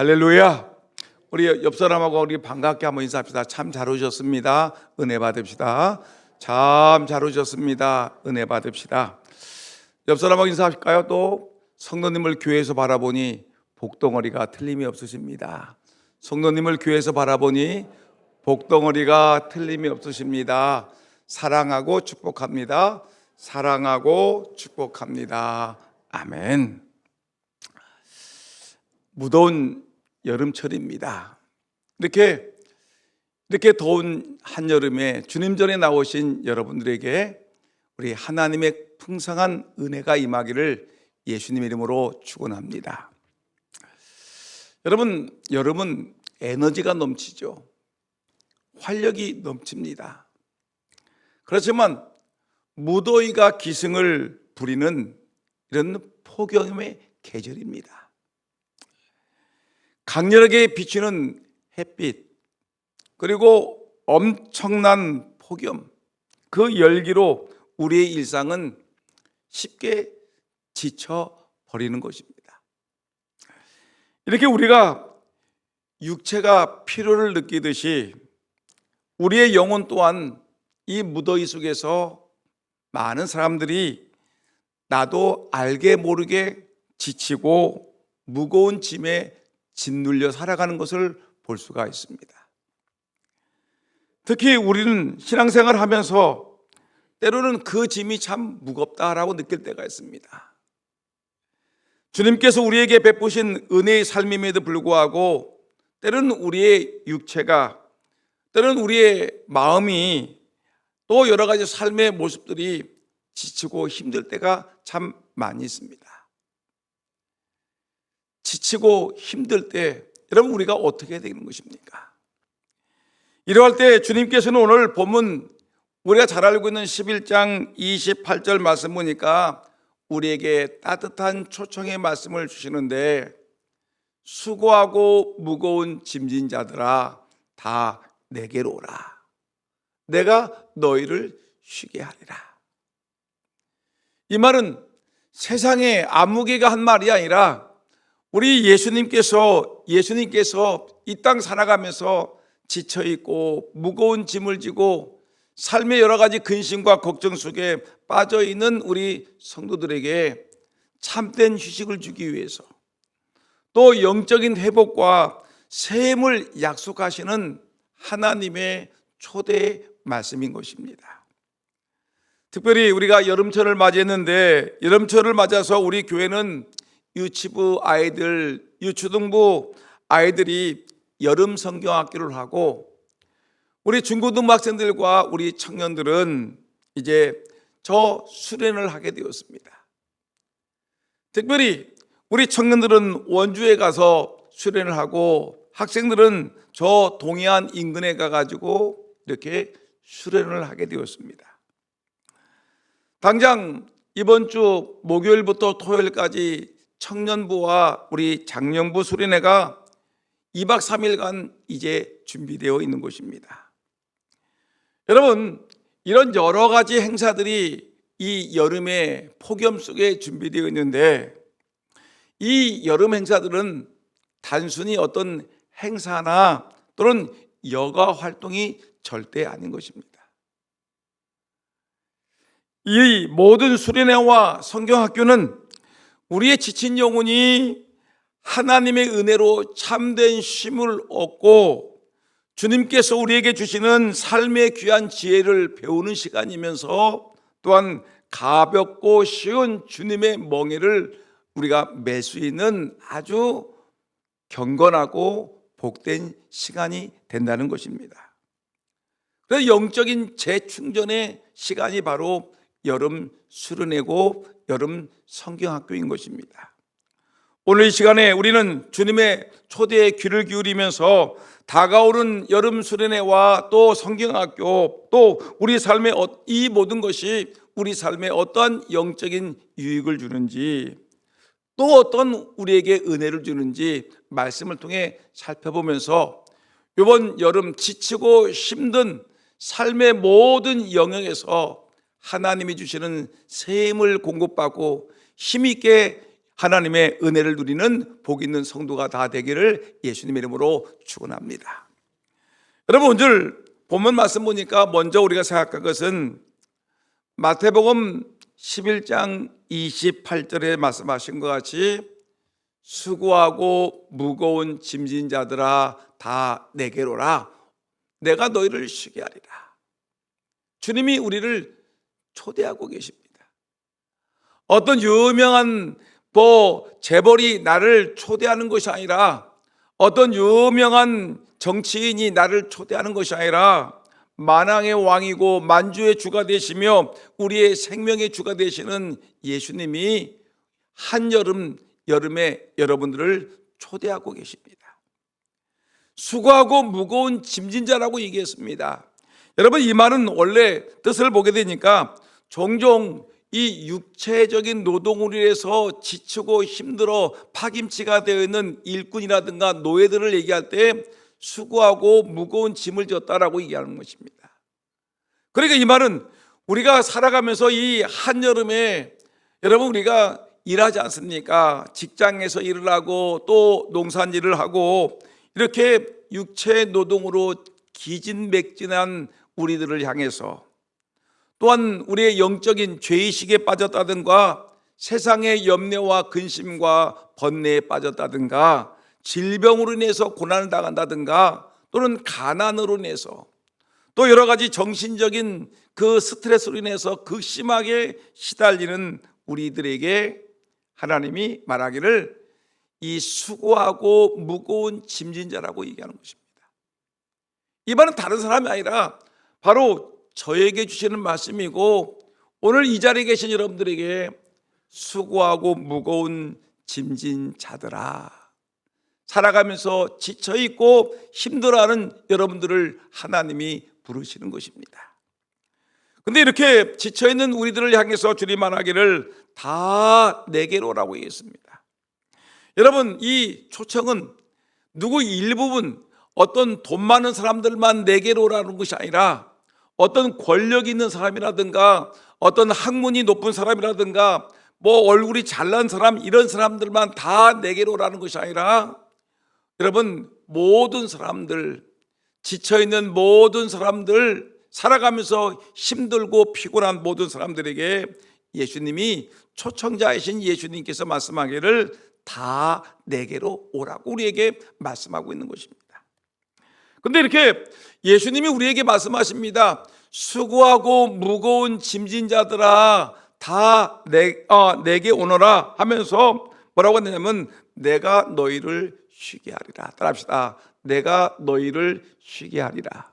할렐루야. 우리 옆 사람하고 우리 반갑게 한번 인사합시다. 참 잘 오셨습니다. 은혜 받읍시다. 참 잘 오셨습니다. 은혜 받읍시다. 옆 사람하고 인사하실까요? 또 성도님을 교회에서 바라보니 복덩어리가 틀림이 없으십니다. 성도님을 교회에서 바라보니 복덩어리가 틀림이 없으십니다. 사랑하고 축복합니다. 사랑하고 축복합니다. 아멘. 무더운 여름철입니다. 이렇게 더운 한여름에 주님 전에 나오신 여러분들에게 우리 하나님의 풍성한 은혜가 임하기를 예수님 이름으로 축원합니다. 여러분, 여름은 에너지가 넘치죠. 활력이 넘칩니다. 그렇지만 무더위가 기승을 부리는 이런 폭염의 계절입니다. 강렬하게 비추는 햇빛, 그리고 엄청난 폭염, 그 열기로 우리의 일상은 쉽게 지쳐버리는 것입니다. 이렇게 우리가 육체가 피로를 느끼듯이 우리의 영혼 또한 이 무더위 속에서 많은 사람들이 나도 알게 모르게 지치고 무거운 짐에 짓눌려 살아가는 것을 볼 수가 있습니다. 특히 우리는 신앙생활을 하면서 때로는 그 짐이 참 무겁다라고 느낄 때가 있습니다. 주님께서 우리에게 베푸신 은혜의 삶임에도 불구하고 때로는 우리의 육체가, 때로는 우리의 마음이, 또 여러 가지 삶의 모습들이 지치고 힘들 때가 참 많이 있습니다. 지치고 힘들 때 여러분 우리가 어떻게 해야 되는 것입니까? 이러할 때 주님께서는 오늘 본문 우리가 잘 알고 있는 11장 28절 말씀 보니까 우리에게 따뜻한 초청의 말씀을 주시는데, 수고하고 무거운 짐진 자들아 다 내게로 오라. 내가 너희를 쉬게 하리라. 이 말은 세상에 아무개가 한 말이 아니라 우리 예수님께서 이 땅 살아가면서 지쳐있고 무거운 짐을 지고 삶의 여러 가지 근심과 걱정 속에 빠져있는 우리 성도들에게 참된 휴식을 주기 위해서, 또 영적인 회복과 샘을 약속하시는 하나님의 초대 말씀인 것입니다. 특별히 우리가 여름철을 맞이했는데, 여름철을 맞아서 우리 교회는 유치부 아이들, 유초등부 아이들이 여름 성경학교를 하고, 우리 중고등학생들과 우리 청년들은 이제 저 수련을 하게 되었습니다. 특별히 우리 청년들은 원주에 가서 수련을 하고, 학생들은 저 동해안 인근에 가가지고 이렇게 수련을 하게 되었습니다. 당장 이번 주 목요일부터 토요일까지 청년부와 우리 장년부 수련회가 2박 3일간 이제 준비되어 있는 것입니다. 여러분, 이런 여러 가지 행사들이 이 여름의 폭염 속에 준비되어 있는데, 이 여름 행사들은 단순히 어떤 행사나 또는 여가 활동이 절대 아닌 것입니다. 이 모든 수련회와 성경학교는 우리의 지친 영혼이 하나님의 은혜로 참된 쉼을 얻고 주님께서 우리에게 주시는 삶의 귀한 지혜를 배우는 시간이면서, 또한 가볍고 쉬운 주님의 멍에를 우리가 맬 수 있는 아주 경건하고 복된 시간이 된다는 것입니다. 그래서 영적인 재충전의 시간이 바로 여름 수련회고 여름 성경학교인 것입니다. 오늘 이 시간에 우리는 주님의 초대에 귀를 기울이면서 다가오는 여름 수련회와 또 성경학교, 또 우리 삶의 이 모든 것이 우리 삶에 어떠한 영적인 유익을 주는지, 또 어떤 우리에게 은혜를 주는지 말씀을 통해 살펴보면서 이번 여름 지치고 힘든 삶의 모든 영역에서 하나님이 주시는 샘을 공급받고 힘있게 하나님의 은혜를 누리는 복 있는 성도가 다 되기를 예수님의 이름으로 축원합니다. 여러분, 오늘 본문 말씀 보니까 먼저 우리가 생각할 것은 마태복음 11장 28절에 말씀하신 것 같이 수고하고 무거운 짐진 자들아 다 내게로라, 내가 너희를 쉬게 하리라. 주님이 우리를 초대하고 계십니다. 어떤 유명한 재벌이 나를 초대하는 것이 아니라, 어떤 유명한 정치인이 나를 초대하는 것이 아니라, 만왕의 왕이고 만주의 주가 되시며 우리의 생명의 주가 되시는 예수님이 여름에 여러분들을 초대하고 계십니다. 수고하고 무거운 짐진 자라고 얘기했습니다. 여러분, 이 말은 원래 뜻을 보게 되니까 종종 이 육체적인 노동으로 인해서 지치고 힘들어 파김치가 되어 있는 일꾼이라든가 노예들을 얘기할 때 수고하고 무거운 짐을 졌다라고 얘기하는 것입니다. 그러니까 이 말은 우리가 살아가면서 이 한여름에 여러분, 우리가 일하지 않습니까? 직장에서 일을 하고 또 농산일을 하고 이렇게 육체 노동으로 기진맥진한 우리들을 향해서, 또한 우리의 영적인 죄의식에 빠졌다든가 세상의 염려와 근심과 번뇌에 빠졌다든가 질병으로 인해서 고난을 당한다든가 또는 가난으로 인해서 또 여러 가지 정신적인 그 스트레스로 인해서 극심하게 시달리는 우리들에게 하나님이 말하기를 이 수고하고 무거운 짐진 자라고 얘기하는 것입니다. 이 말은 다른 사람이 아니라 바로 저에게 주시는 말씀이고, 오늘 이 자리에 계신 여러분들에게 수고하고 무거운 짐진 자들아, 살아가면서 지쳐있고 힘들어하는 여러분들을 하나님이 부르시는 것입니다. 근데 이렇게 지쳐있는 우리들을 향해서 주님 말하기를 다 내게로 오라고 얘기했습니다. 여러분, 이 초청은 누구 일부분, 어떤 돈 많은 사람들만 내게로 오라는 것이 아니라 어떤 권력 있는 사람이라든가 어떤 학문이 높은 사람이라든가 얼굴이 잘난 사람, 이런 사람들만 다 내게로 오라는 것이 아니라 여러분, 모든 사람들, 지쳐있는 모든 사람들, 살아가면서 힘들고 피곤한 모든 사람들에게 예수님이, 초청자이신 예수님께서 말씀하기를 다 내게로 오라고 우리에게 말씀하고 있는 것입니다. 근데 이렇게 예수님이 우리에게 말씀하십니다. 수고하고 무거운 짐진 자들아 다 내게 오너라 하면서 뭐라고 했냐면 내가 너희를 쉬게 하리라. 따라합시다. 내가 너희를 쉬게 하리라.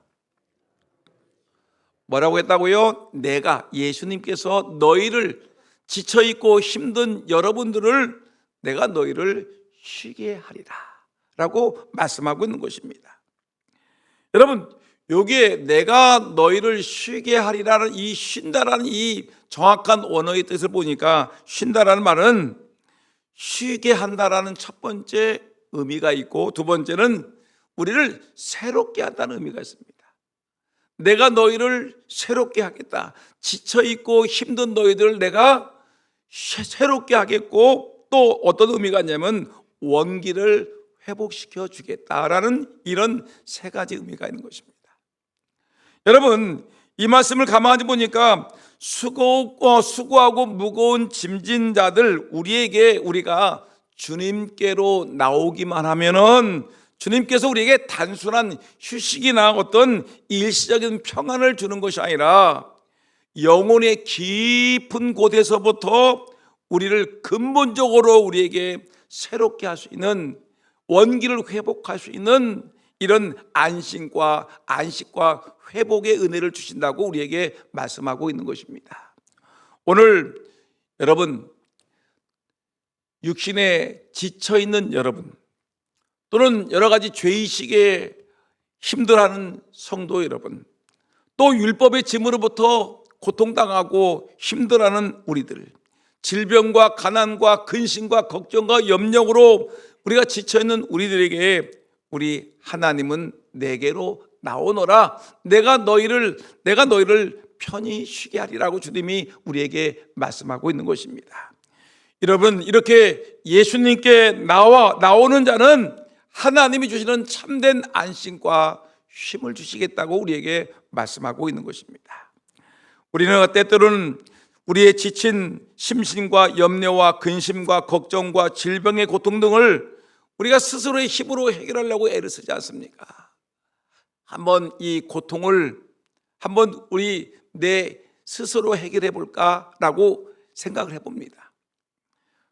뭐라고 했다고요? 내가, 예수님께서 너희를, 지쳐있고 힘든 여러분들을 내가 너희를 쉬게 하리라 라고 말씀하고 있는 것입니다. 여러분, 여기에 내가 너희를 쉬게 하리라는 이 쉰다라는 이 정확한 원어의 뜻을 보니까, 쉰다라는 말은 쉬게 한다라는 첫 번째 의미가 있고, 두 번째는 우리를 새롭게 한다는 의미가 있습니다. 내가 너희를 새롭게 하겠다. 지쳐있고 힘든 너희들을 내가 새롭게 하겠고, 또 어떤 의미가 있냐면 원기를 회복시켜 주겠다라는 이런 세 가지 의미가 있는 것입니다. 여러분, 이 말씀을 가만히 보니까 수고하고 무거운 짐진 자들, 우리가 주님께로 나오기만 하면은 주님께서 우리에게 단순한 휴식이나 어떤 일시적인 평안을 주는 것이 아니라 영혼의 깊은 곳에서부터 우리를 근본적으로 우리에게 새롭게 할 수 있는, 원기를 회복할 수 있는 이런 안식과 회복의 은혜를 주신다고 우리에게 말씀하고 있는 것입니다. 오늘 여러분, 육신에 지쳐있는 여러분, 또는 여러 가지 죄의식에 힘들어하는 성도 여러분, 또 율법의 짐으로부터 고통당하고 힘들어하는 우리들, 질병과 가난과 근심과 걱정과 염려로 우리가 지쳐있는 우리들에게 우리 하나님은 내게로 나오너라, 내가 너희를 편히 쉬게 하리라고 주님이 우리에게 말씀하고 있는 것입니다. 여러분, 이렇게 예수님께 나오는 자는 하나님이 주시는 참된 안심과 쉼을 주시겠다고 우리에게 말씀하고 있는 것입니다. 우리는 때때로는 우리의 지친 심신과 염려와 근심과 걱정과 질병의 고통 등을 우리가 스스로의 힘으로 해결하려고 애를 쓰지 않습니까? 한번 이 고통을 한번 우리 내 스스로 해결해 볼까라고 생각을 해봅니다.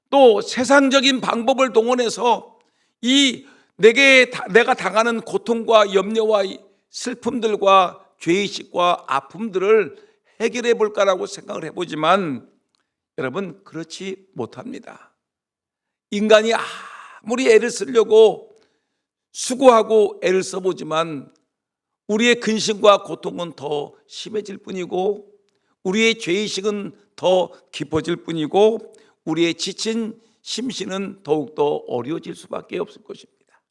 또 세상적인 방법을 동원해서 내가 당하는 고통과 염려와 슬픔들과 죄의식과 아픔들을 해결해 볼까라고 생각을 해보지만 여러분, 그렇지 못합니다. 인간이 아무리 애를 쓰려고 수고하고 애를 써보지만 우리의 근심과 고통은 더 심해질 뿐이고 우리의 죄의식은 더 깊어질 뿐이고 우리의 지친 심신은 더욱더 어려워질 수밖에 없을 것입니다.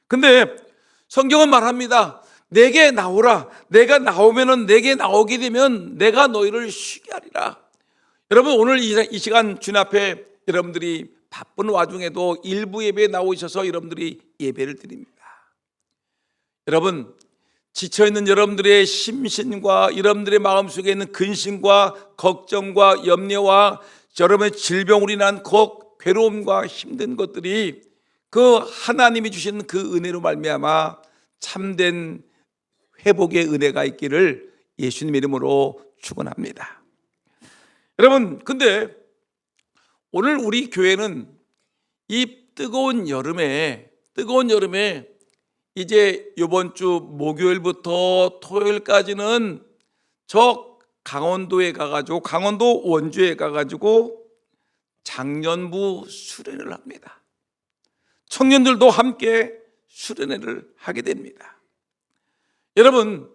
근데 성경은 말합니다. 내게 나오라. 내가 나오면은, 내게 나오게 되면 내가 너희를 쉬게 하리라. 여러분, 오늘 이 시간 주님 앞에 여러분들이 바쁜 와중에도 일부 예배에 나오셔서 여러분들이 예배를 드립니다. 여러분, 지쳐있는 여러분들의 심신과 여러분들의 마음속에 있는 근심과 걱정과 염려와 여러분의 질병으로 인한 괴로움과 힘든 것들이 그 하나님이 주신 그 은혜로 말미암아 참된 회복의 은혜가 있기를 예수님 이름으로 축원합니다. 여러분, 근데 오늘 우리 교회는 이 뜨거운 여름에 이제 이번 주 목요일부터 토요일까지는 저 강원도에 가가지고, 강원도 원주에 가가지고 장년부 수련회를 합니다. 청년들도 함께 수련회를 하게 됩니다. 여러분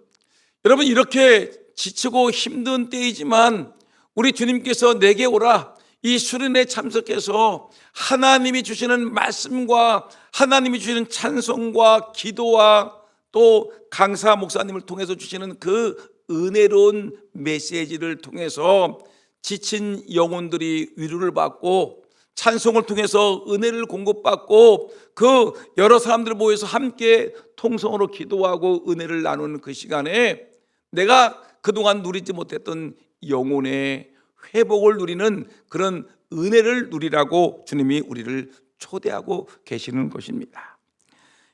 이렇게 지치고 힘든 때이지만 우리 주님께서 내게 오라, 이 수련회에 참석해서 하나님이 주시는 말씀과 하나님이 주시는 찬송과 기도와 또 강사 목사님을 통해서 주시는 그 은혜로운 메시지를 통해서 지친 영혼들이 위로를 받고 찬송을 통해서 은혜를 공급받고 그 여러 사람들 모여서 함께 통성으로 기도하고 은혜를 나누는 그 시간에 내가 그동안 누리지 못했던 영혼의 회복을 누리는 그런 은혜를 누리라고 주님이 우리를 초대하고 계시는 것입니다.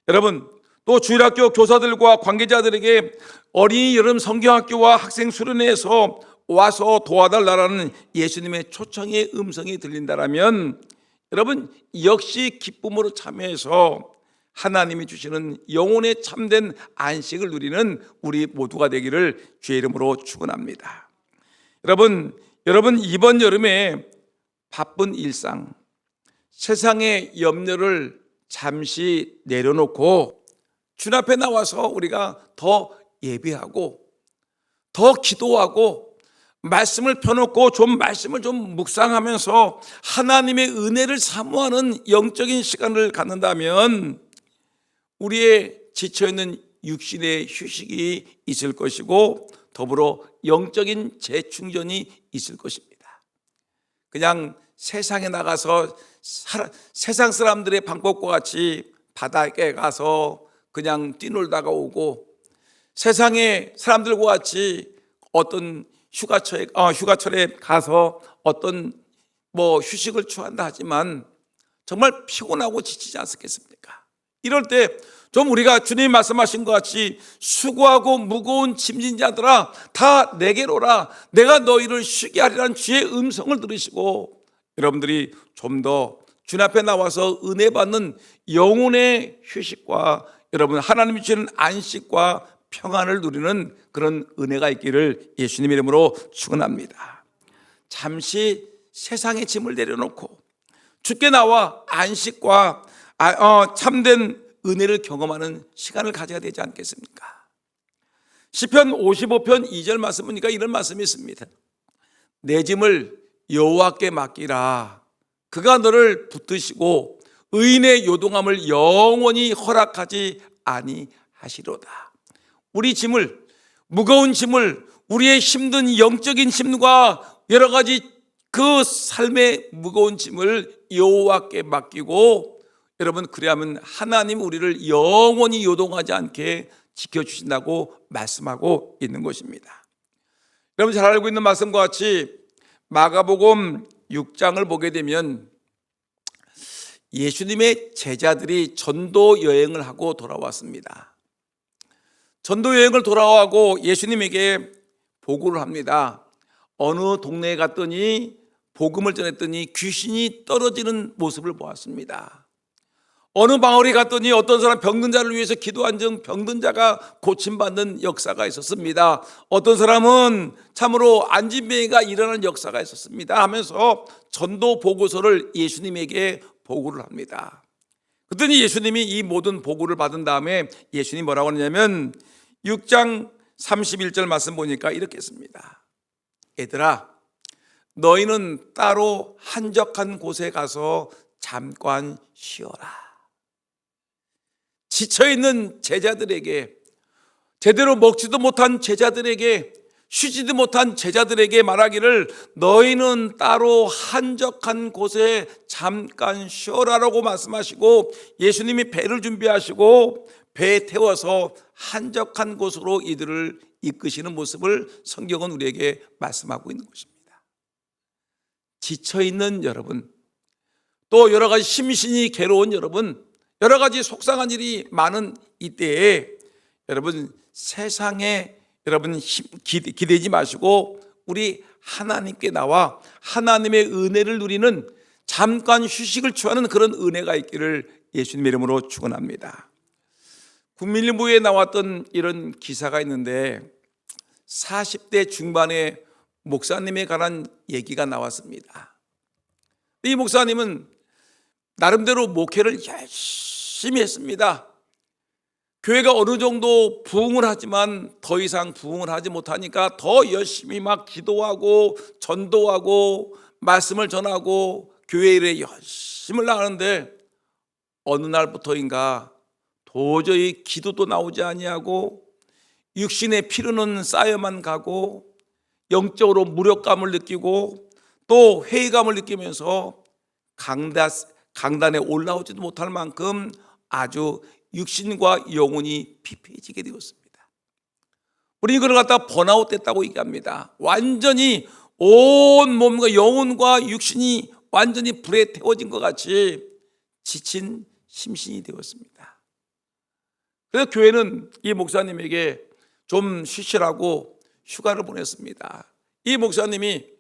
여러분, 또 주일학교 교사들과 관계자들에게 어린이 여름 성경학교와 학생 수련회에서 와서 도와달라는 예수님의 초청의 음성이 들린다라면 여러분, 역시 기쁨으로 참여해서 하나님이 주시는 영혼의 참된 안식을 누리는 우리 모두가 되기를 주의 이름으로 축원합니다. 여러분 이번 여름에 바쁜 일상, 세상의 염려를 잠시 내려놓고 주님 앞에 나와서 우리가 더 예배하고 더 기도하고 말씀을 펴놓고 말씀을 묵상하면서 하나님의 은혜를 사모하는 영적인 시간을 갖는다면 우리의 지쳐있는 육신의 휴식이 있을 것이고 더불어 영적인 재충전이 있을 것입니다. 그냥 세상에 나가서 세상 사람들의 방법과 같이 바다에 가서 그냥 뛰놀다가 오고 세상의 사람들과 같이 어떤 휴가철에 가서 어떤 휴식을 취한다 하지만 정말 피곤하고 지치지 않겠습니까? 이럴 때 좀 우리가 주님 말씀하신 것 같이 수고하고 무거운 짐진 자들아 다 내게로 오라, 내가 너희를 쉬게 하리라는 주의 음성을 들으시고 여러분들이 좀 더 주님 앞에 나와서 은혜 받는 영혼의 휴식과 여러분 하나님이 주시는 안식과 평안을 누리는 그런 은혜가 있기를 예수님 이름으로 축원합니다. 잠시 세상의 짐을 내려놓고 주께 나와 안식과 참된 은혜를 경험하는 시간을 가져야 되지 않겠습니까? 시편 55편 2절 말씀 보니까 이런 말씀이 있습니다. 내 짐을 여호와께 맡기라. 그가 너를 붙드시고 의인의 요동함을 영원히 허락하지 아니하시로다. 우리 짐을, 무거운 짐을, 우리의 힘든 영적인 힘과 여러 가지 그 삶의 무거운 짐을 여호와께 맡기고 여러분 그리하면 하나님 우리를 영원히 요동하지 않게 지켜주신다고 말씀하고 있는 것입니다. 여러분 잘 알고 있는 말씀과 같이 마가복음 6장을 보게 되면 예수님의 제자들이 전도 여행을 하고 돌아왔습니다. 전도 여행을 돌아가고 예수님에게 보고를 합니다. 어느 동네에 갔더니 복음을 전했더니 귀신이 떨어지는 모습을 보았습니다. 어느 마을에 갔더니 어떤 사람 병든 자를 위해서 기도한 즉 병든 자가 고침받는 역사가 있었습니다. 어떤 사람은 참으로 안진병이가 일어나는 역사가 있었습니다 하면서 전도 보고서를 예수님에게 보고를 합니다. 그랬더니 예수님이 이 모든 보고를 받은 다음에 예수님이 뭐라고 하냐면 6장 31절 말씀 보니까 이렇게 했습니다. 얘들아, 너희는 따로 한적한 곳에 가서 잠깐 쉬어라. 지쳐있는 제자들에게, 제대로 먹지도 못한 제자들에게, 쉬지도 못한 제자들에게 말하기를 너희는 따로 한적한 곳에 잠깐 쉬어라라고 말씀하시고 예수님이 배를 준비하시고 배에 태워서 한적한 곳으로 이들을 이끄시는 모습을 성경은 우리에게 말씀하고 있는 것입니다. 지쳐있는 여러분, 또 여러 가지 심신이 괴로운 여러분, 여러 가지 속상한 일이 많은 이때에 여러분 세상에 여러분 기대지 마시고 우리 하나님께 나와 하나님의 은혜를 누리는 잠깐 휴식을 취하는 그런 은혜가 있기를 예수님의 이름으로 축원합니다. 국민일보에 나왔던 이런 기사가 있는데 40대 중반의 목사님에 관한 얘기가 나왔습니다. 이 목사님은 나름대로 목회를 열심히 했습니다. 교회가 어느 정도 부흥을 하지만 더 이상 부흥을 하지 못하니까 더 열심히 막 기도하고 전도하고 말씀을 전하고 교회 일에 열심히 나가는데 어느 날부터인가 도저히 기도도 나오지 아니하고 육신의 피로는 쌓여만 가고 영적으로 무력감을 느끼고 또 회의감을 느끼면서 강단에 올라오지도 못할 만큼 아주 육신과 영혼이 피폐해지게 되었습니다. 우리 이걸 갖다 번아웃 됐다고 얘기합니다. 완전히 온 몸과 영혼과 육신이 완전히 불에 태워진 것 같이 지친 심신이 되었습니다. 그래서 교회는 이 목사님에게 좀 쉬시라고 휴가를 보냈습니다. 이 목사님이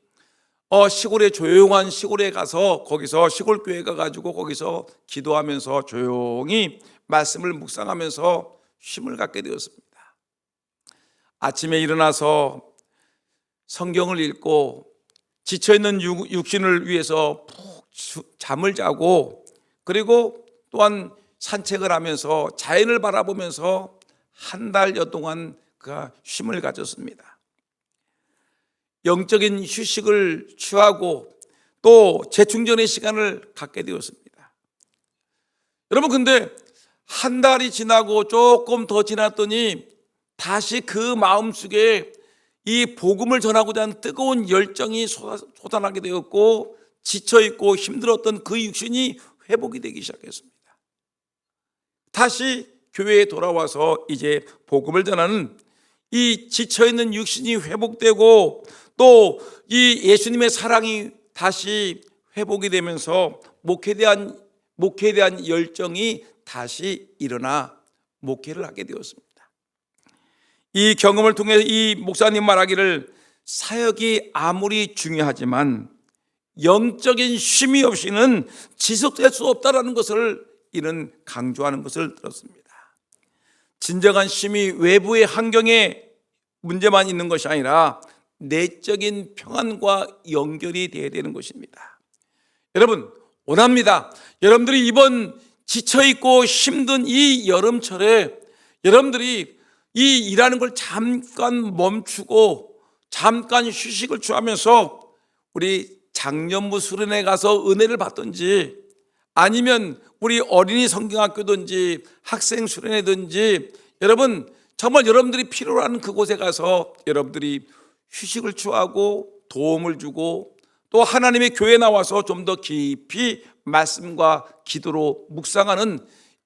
시골에 조용한 시골에 가서 거기서 시골 교회 가가지고 거기서 기도하면서 조용히 말씀을 묵상하면서 쉼을 갖게 되었습니다. 아침에 일어나서 성경을 읽고 지쳐있는 육신을 위해서 푹 잠을 자고 그리고 또한 산책을 하면서 자연을 바라보면서 한 달여 동안 그가 쉼을 가졌습니다. 영적인 휴식을 취하고 또 재충전의 시간을 갖게 되었습니다. 여러분 근데 한 달이 지나고 조금 더 지났더니 다시 그 마음속에 이 복음을 전하고자 하는 뜨거운 열정이 솟아나게 되었고 지쳐있고 힘들었던 그 육신이 회복이 되기 시작했습니다. 다시 교회에 돌아와서 이제 복음을 전하는 이 지쳐있는 육신이 회복되고 또 이 예수님의 사랑이 다시 회복이 되면서 목회에 대한 열정이 다시 일어나 목회를 하게 되었습니다. 이 경험을 통해 이 목사님 말하기를 사역이 아무리 중요하지만 영적인 쉼이 없이는 지속될 수 없다라는 것을 이는 강조하는 것을 들었습니다. 진정한 쉼이 외부의 환경에 문제만 있는 것이 아니라 내적인 평안과 연결이 되어야 되는 것입니다. 여러분 원합니다. 여러분들이 이번 지쳐있고 힘든 이 여름철에 여러분들이 이 일하는 걸 잠깐 멈추고 잠깐 휴식을 취하면서 우리 장년부 수련회 가서 은혜를 받든지 아니면 우리 어린이 성경학교든지 학생 수련회든지 여러분 정말 여러분들이 필요로 하는 그곳에 가서 여러분들이 휴식을 취하고 도움을 주고 또 하나님의 교회에 나와서 좀 더 깊이 말씀과 기도로 묵상하는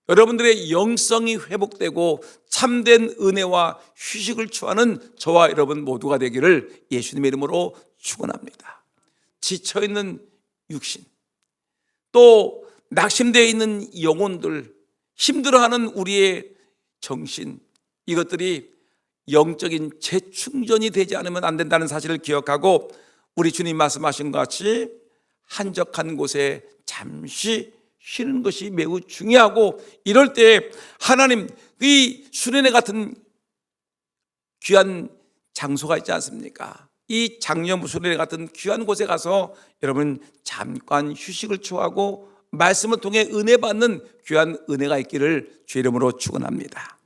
여러분들의 영성이 회복되고 참된 은혜와 휴식을 취하는 저와 여러분 모두가 되기를 예수님의 이름으로 축원합니다. 지쳐있는 육신, 또 낙심되어 있는 영혼들, 힘들어하는 우리의 정신, 이것들이 영적인 재충전이 되지 않으면 안 된다는 사실을 기억하고 우리 주님 말씀하신 것 같이 한적한 곳에 잠시 쉬는 것이 매우 중요하고, 이럴 때 하나님 이 수련회 같은 귀한 장소가 있지 않습니까? 이 장려무 수련회 같은 귀한 곳에 가서 여러분 잠깐 휴식을 취하고 말씀을 통해 은혜 받는 귀한 은혜가 있기를 주의 이름으로 축원합니다.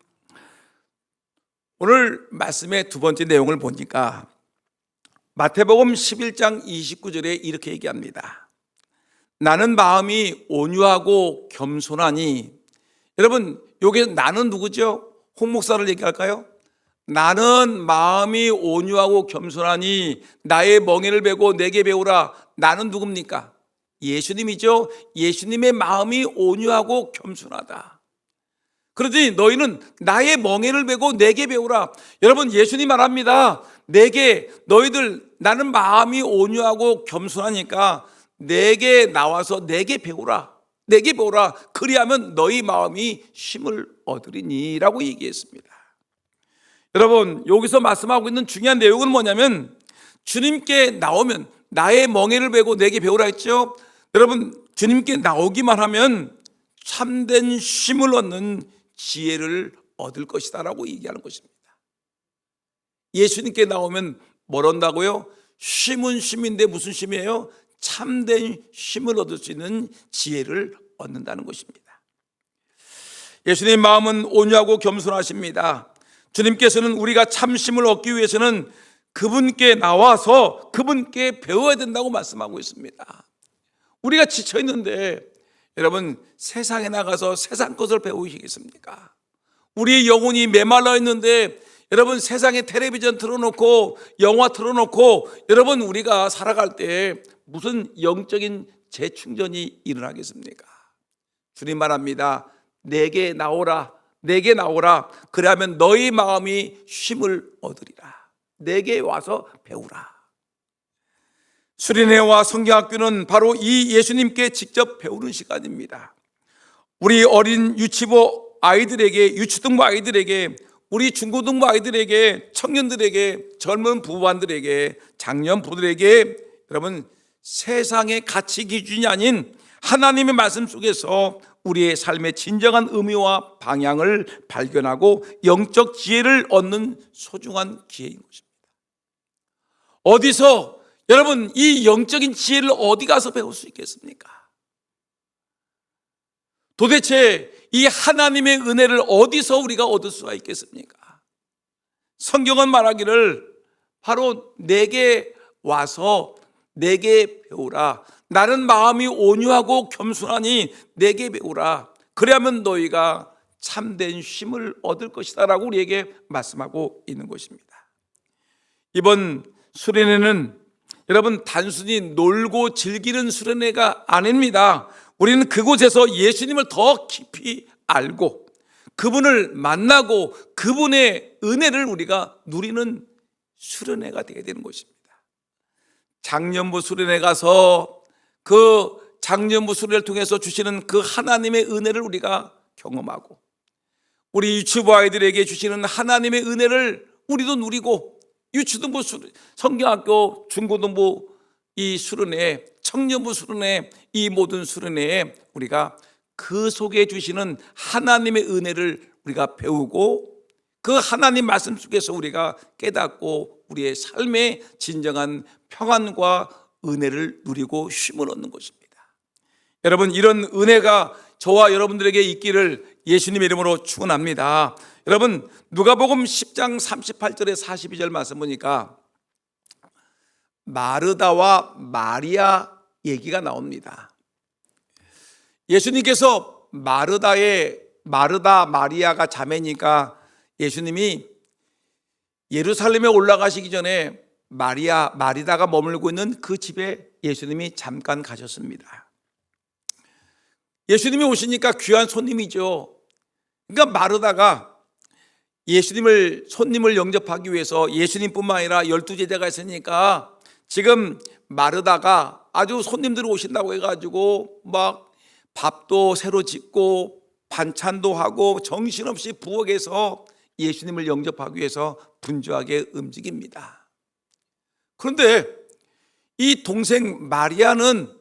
오늘 말씀의 두 번째 내용을 보니까 마태복음 11장 29절에 이렇게 얘기합니다. 나는 마음이 온유하고 겸손하니. 여러분, 여기 나는 누구죠? 홍 목사를 얘기할까요? 나는 마음이 온유하고 겸손하니 나의 멍에를 베고 내게 배우라. 나는 누굽니까? 예수님이죠. 예수님의 마음이 온유하고 겸손하다. 그러지 너희는 나의 멍에를 베고 내게 배우라. 여러분, 예수님 말합니다. 너희들 나는 마음이 온유하고 겸손하니까 내게 나와서 내게 배우라. 내게 배우라. 그리하면 너희 마음이 쉼을 얻으리니 라고 얘기했습니다. 여러분, 여기서 말씀하고 있는 중요한 내용은 뭐냐면 주님께 나오면 나의 멍에를 베고 내게 배우라 했죠. 여러분, 주님께 나오기만 하면 참된 쉼을 얻는 지혜를 얻을 것이다 라고 얘기하는 것입니다. 예수님께 나오면 뭘 얻는다고요? 쉼은 쉼인데 무슨 쉼이에요? 참된 쉼을 얻을 수 있는 지혜를 얻는다는 것입니다. 예수님 마음은 온유하고 겸손하십니다. 주님께서는 우리가 참 쉼을 얻기 위해서는 그분께 나와서 그분께 배워야 된다고 말씀하고 있습니다. 우리가 지쳐 있는데 여러분, 세상에 나가서 세상 것을 배우시겠습니까? 우리의 영혼이 메말라 있는데 여러분, 세상에 텔레비전 틀어놓고 영화 틀어놓고 여러분, 우리가 살아갈 때 무슨 영적인 재충전이 일어나겠습니까? 주님 말합니다. 내게 나오라. 내게 나오라. 그러면 너희 마음이 쉼을 얻으리라. 내게 와서 배우라. 수련회와 성경학교는 바로 이 예수님께 직접 배우는 시간입니다. 우리 어린 유치부 아이들에게, 유치등부 아이들에게, 우리 중고등부 아이들에게, 청년들에게, 젊은 부부들에게, 장년부들에게 여러분, 세상의 가치 기준이 아닌 하나님의 말씀 속에서 우리의 삶의 진정한 의미와 방향을 발견하고 영적 지혜를 얻는 소중한 기회인 것입니다. 어디서 여러분 이 영적인 지혜를 어디 가서 배울 수 있겠습니까? 도대체 이 하나님의 은혜를 어디서 우리가 얻을 수가 있겠습니까? 성경은 말하기를 바로 내게 와서 내게 배우라. 나는 마음이 온유하고 겸손하니 내게 배우라. 그래야만 너희가 참된 쉼을 얻을 것이다 라고 우리에게 말씀하고 있는 것입니다. 이번 수련회는 여러분 단순히 놀고 즐기는 수련회가 아닙니다. 우리는 그곳에서 예수님을 더 깊이 알고 그분을 만나고 그분의 은혜를 우리가 누리는 수련회가 되게 되는 것입니다. 장년부 수련회 가서 그 장년부 수련회를 통해서 주시는 그 하나님의 은혜를 우리가 경험하고 우리 유치부 아이들에게 주시는 하나님의 은혜를 우리도 누리고 유치등부 성경학교 중고등부 이 수련회, 청년부 수련회, 이 모든 수련회에 우리가 그 속에 주시는 하나님의 은혜를 우리가 배우고 그 하나님 말씀 속에서 우리가 깨닫고 우리의 삶의 진정한 평안과 은혜를 누리고 쉼을 얻는 것입니다. 여러분, 이런 은혜가 저와 여러분들에게 있기를 예수님의 이름으로 축원합니다. 여러분, 누가복음 10장 38절에 42절 말씀 보니까 마르다와 마리아 얘기가 나옵니다. 예수님께서 마르다 마리아가 자매니까 예수님이 예루살렘에 올라가시기 전에 마리다가 머물고 있는 그 집에 예수님이 잠깐 가셨습니다. 예수님이 오시니까 귀한 손님이죠. 그러니까 마르다가 손님을 영접하기 위해서 예수님뿐만 아니라 12제자가 있으니까 지금 마르다가 아주 손님들이 오신다고 해가지고 막 밥도 새로 짓고 반찬도 하고 정신없이 부엌에서 예수님을 영접하기 위해서 분주하게 움직입니다. 그런데 이 동생 마리아는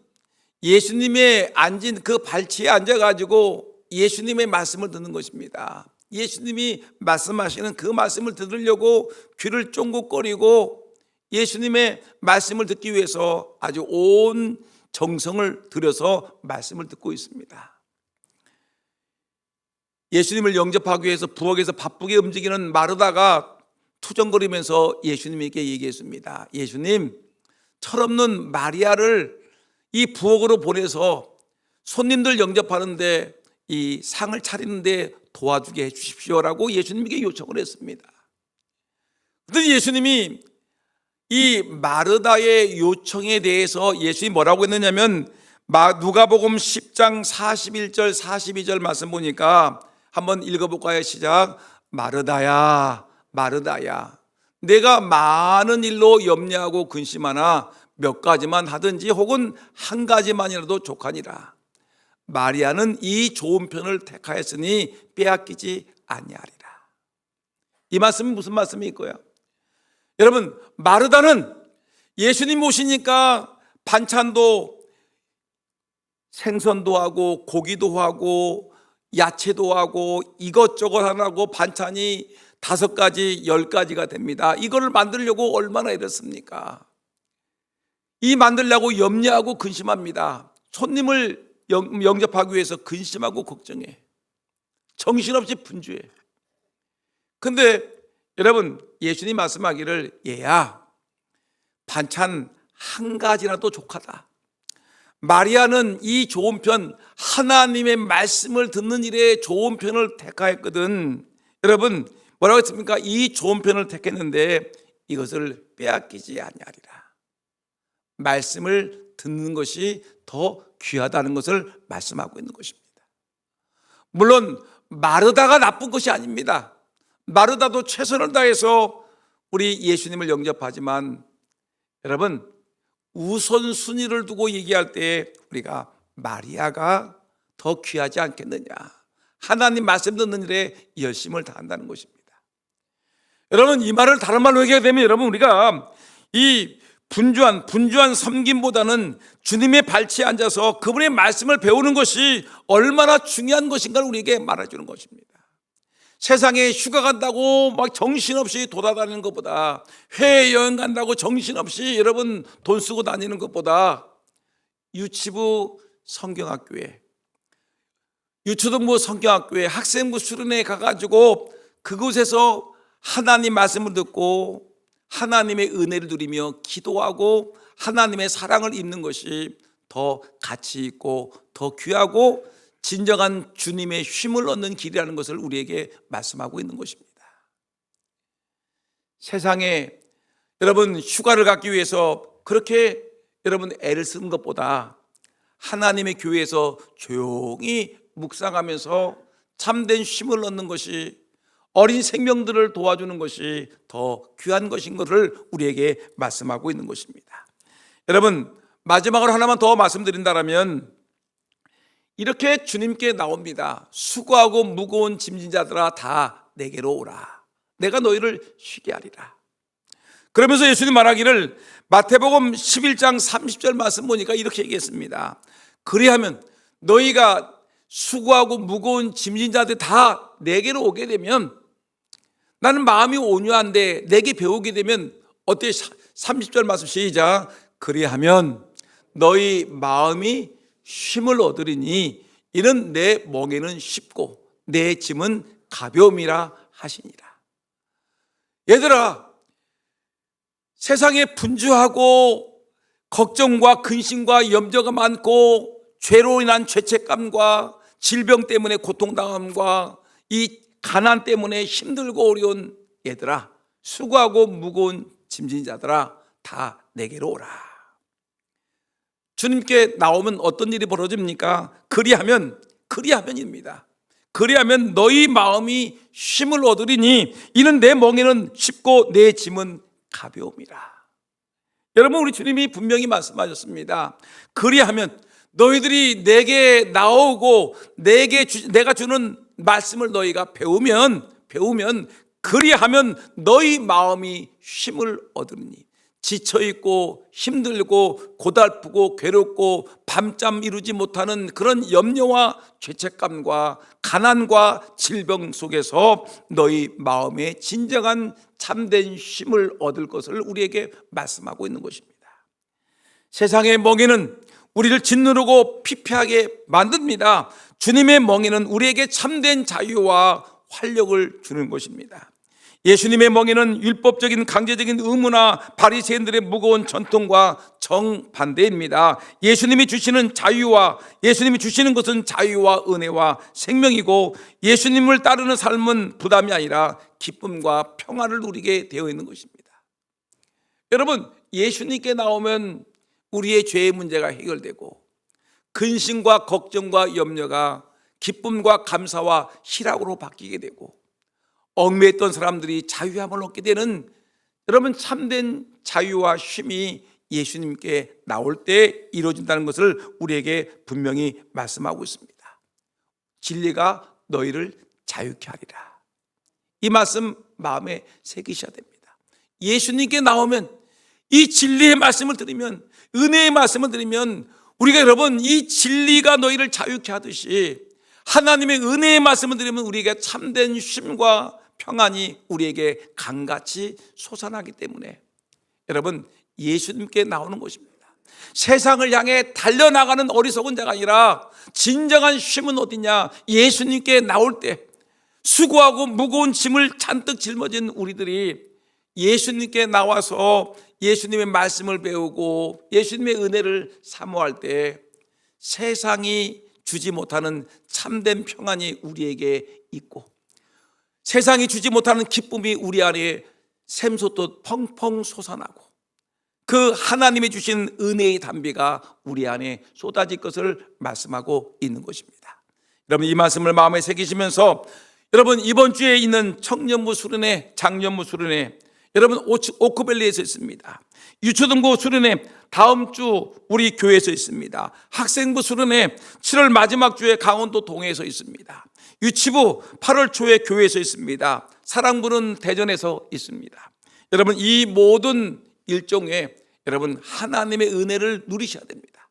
예수님의 앉은 그 발치에 앉아가지고 예수님의 말씀을 듣는 것입니다. 예수님이 말씀하시는 그 말씀을 들으려고 귀를 쫑긋거리고 예수님의 말씀을 듣기 위해서 아주 온 정성을 들여서 말씀을 듣고 있습니다. 예수님을 영접하기 위해서 부엌에서 바쁘게 움직이는 마르다가 투정거리면서 예수님에게 얘기했습니다. 예수님, 철없는 마리아를 이 부엌으로 보내서 손님들 영접하는데 이 상을 차리는데 도와주게 해 주십시오라고 예수님에게 요청을 했습니다. 그런데 예수님이 이 마르다의 요청에 대해서 예수님이 뭐라고 했느냐면 누가복음 10장 41절 42절 말씀 보니까 한번 읽어볼까요? 시작. 마르다야 마르다야, 내가 많은 일로 염려하고 근심하나 몇 가지만 하든지 혹은 한 가지만이라도 족하니라. 마리아는 이 좋은 편을 택하였으니 빼앗기지 아니하리라. 이 말씀은 무슨 말씀일까요? 여러분, 마르다는 예수님 오시니까 반찬도 생선도 하고 고기도 하고 야채도 하고 이것저것 하고 반찬이 5가지 10가지가 됩니다. 이거를 만들려고 얼마나 이랬습니까? 이 만들려고 염려하고 근심합니다. 손님을 영접하기 위해서 근심하고 걱정해. 정신없이 분주해. 근데 여러분, 예수님 말씀하기를 얘야, 반찬 한 가지라도 족하다. 마리아는 이 좋은 편, 하나님의 말씀을 듣는 일에 좋은 편을 택하였거든. 여러분, 뭐라고 했습니까? 이 좋은 편을 택했는데 이것을 빼앗기지 아니하리라. 말씀을 듣는 것이 더 귀하다는 것을 말씀하고 있는 것입니다. 물론 마르다가 나쁜 것이 아닙니다. 마르다도 최선을 다해서 우리 예수님을 영접하지만 여러분, 우선순위를 두고 얘기할 때 우리가 마리아가 더 귀하지 않겠느냐. 하나님 말씀 듣는 일에 열심을 다한다는 것입니다. 여러분, 이 말을 다른 말로 얘기하게 되면 여러분, 우리가 이 분주한 섬김보다는 주님의 발치에 앉아서 그분의 말씀을 배우는 것이 얼마나 중요한 것인가를 우리에게 말해주는 것입니다. 세상에 휴가 간다고 막 정신없이 돌아다니는 것보다, 해외여행 간다고 정신없이 여러분 돈 쓰고 다니는 것보다 유치부 성경학교에, 유초등부 성경학교에 학생부 수련회에 가가지고 그곳에서 하나님 말씀을 듣고 하나님의 은혜를 누리며 기도하고 하나님의 사랑을 입는 것이 더 가치 있고 더 귀하고 진정한 주님의 쉼을 얻는 길이라는 것을 우리에게 말씀하고 있는 것입니다. 세상에 여러분 휴가를 가기 위해서 그렇게 여러분 애를 쓰는 것보다 하나님의 교회에서 조용히 묵상하면서 참된 쉼을 얻는 것이, 어린 생명들을 도와주는 것이 더 귀한 것인 것을 우리에게 말씀하고 있는 것입니다. 여러분, 마지막으로 하나만 더 말씀드린다면 이렇게 주님께 나옵니다. 수고하고 무거운 짐진 자들아 다 내게로 오라. 내가 너희를 쉬게 하리라. 그러면서 예수님 말하기를 마태복음 11장 30절 말씀 보니까 이렇게 얘기했습니다. 그리하면 너희가 수고하고 무거운 짐진 자들 다 내게로 오게 되면, 나는 마음이 온유한데 내게 배우게 되면 어때? 30절 말씀 시작. 그리하면 너희 마음이 쉼을 얻으리니 이는 내 멍에는 쉽고 내 짐은 가벼움이라 하시니라. 얘들아, 세상에 분주하고 걱정과 근심과 염려가 많고 죄로 인한 죄책감과 질병 때문에 고통당함과 이 가난 때문에 힘들고 어려운 얘들아, 수고하고 무거운 짐진 자들아, 다 내게로 오라. 주님께 나오면 어떤 일이 벌어집니까? 그리하면입니다. 그리하면 너희 마음이 쉼을 얻으리니 이는 내 멍에는 쉽고 내 짐은 가벼움이라. 여러분, 우리 주님이 분명히 말씀하셨습니다. 그리하면 너희들이 내게 나오고 내가 주는 말씀을 너희가 배우면 그리하면 너희 마음이 쉼을 얻으니, 지쳐있고 힘들고 고달프고 괴롭고 밤잠 이루지 못하는 그런 염려와 죄책감과 가난과 질병 속에서 너희 마음에 진정한 참된 쉼을 얻을 것을 우리에게 말씀하고 있는 것입니다. 세상의 멍에는 우리를 짓누르고 피폐하게 만듭니다. 주님의 멍에는 우리에게 참된 자유와 활력을 주는 것입니다. 예수님의 멍에는 율법적인 강제적인 의무나 바리새인들의 무거운 전통과 정반대입니다. 예수님이 주시는 것은 자유와 은혜와 생명이고, 예수님을 따르는 삶은 부담이 아니라 기쁨과 평안을 누리게 되어 있는 것입니다. 여러분, 예수님께 나오면 우리의 죄의 문제가 해결되고, 근심과 걱정과 염려가 기쁨과 감사와 희락으로 바뀌게 되고, 얽매였던 사람들이 자유함을 얻게 되는, 여러분, 참된 자유와 쉼이 예수님께 나올 때 이루어진다는 것을 우리에게 분명히 말씀하고 있습니다. 진리가 너희를 자유케 하리라. 이 말씀 마음에 새기셔야 됩니다. 예수님께 나오면, 이 진리의 말씀을 들으면, 은혜의 말씀을 들으면, 우리가 여러분 이 진리가 너희를 자유케 하듯이 하나님의 은혜의 말씀을 들으면 우리에게 참된 쉼과 평안이 우리에게 강같이 솟아나기 때문에 여러분, 예수님께 나오는 것입니다. 세상을 향해 달려나가는 어리석은 자가 아니라 진정한 쉼은 어디냐? 예수님께 나올 때 수고하고 무거운 짐을 잔뜩 짊어진 우리들이 예수님께 나와서 예수님의 말씀을 배우고 예수님의 은혜를 사모할 때 세상이 주지 못하는 참된 평안이 우리에게 있고, 세상이 주지 못하는 기쁨이 우리 안에 샘솟듯 펑펑 솟아나고, 그 하나님이 주신 은혜의 담비가 우리 안에 쏟아질 것을 말씀하고 있는 것입니다. 여러분, 이 말씀을 마음에 새기시면서 여러분, 이번 주에 있는 청년부 수련회, 장년부 수련회, 여러분 오크밸리에서 있습니다. 유초등부 수련회 다음 주 우리 교회에서 있습니다. 학생부 수련회 7월 마지막 주에 강원도 동해에서 있습니다. 유치부 8월 초에 교회에서 있습니다. 사랑부는 대전에서 있습니다. 여러분, 이 모든 일정에 여러분 하나님의 은혜를 누리셔야 됩니다.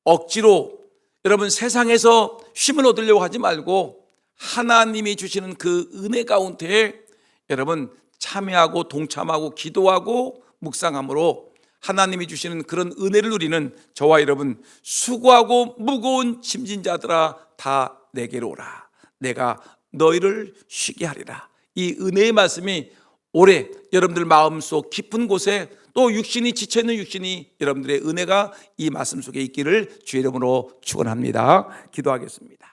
억지로 여러분 세상에서 쉼을 얻으려고 하지 말고 하나님이 주시는 그 은혜 가운데 여러분 참여하고 동참하고 기도하고 묵상함으로 하나님이 주시는 그런 은혜를 누리는 저와 여러분, 수고하고 무거운 짐진 자들아 다 내게로 오라. 내가 너희를 쉬게 하리라. 이 은혜의 말씀이 올해 여러분들 마음속 깊은 곳에, 또 육신이 지쳐있는 육신이 여러분들의 은혜가 이 말씀 속에 있기를 주의 이름으로 축원합니다. 기도하겠습니다.